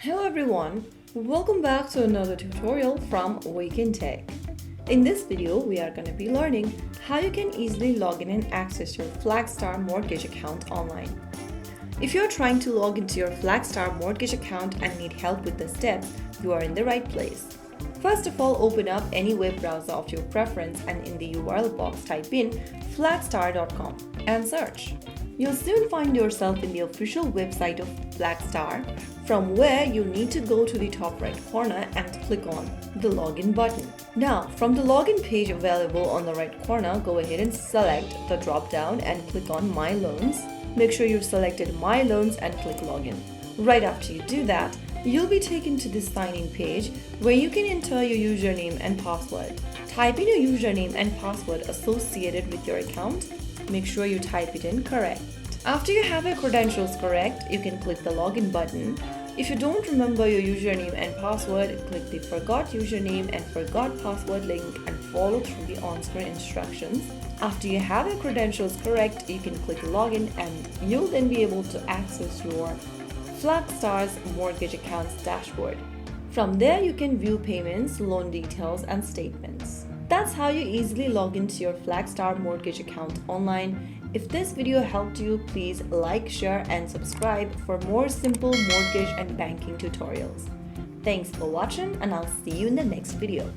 Hello everyone, welcome back to another tutorial from Wake&Tech. In this video, we are going to be learning how you can easily log in and access your Flagstar Mortgage account online. If you're trying to log into your Flagstar Mortgage account and need help with the steps, you are in the right place. First of all, open up any web browser of your preference and in the URL box type in flagstar.com and search. You'll soon find yourself in the official website of Flagstar, from where you need to go to the top right corner and click on the login button. Now, from the login page available on the right corner, go ahead and select the drop down and click on My Loans. Make sure you've selected My Loans and click Login. Right after you do that, you'll be taken to this sign-in page where you can enter your username and password. Type in your username and password associated with your account. Make sure you type it in correct. After you have your credentials correct, you can click the login button. If you don't remember your username and password, click the Forgot Username and Forgot Password link and follow through the on-screen instructions. After you have your credentials correct, you can click Login and you'll then be able to access your Flagstar's mortgage accounts dashboard. From there, you can view payments, loan details, and statements. That's how you easily log into your Flagstar mortgage account online. If this video helped you, please like, share, and subscribe for more simple mortgage and banking tutorials. Thanks for watching, and I'll see you in the next video.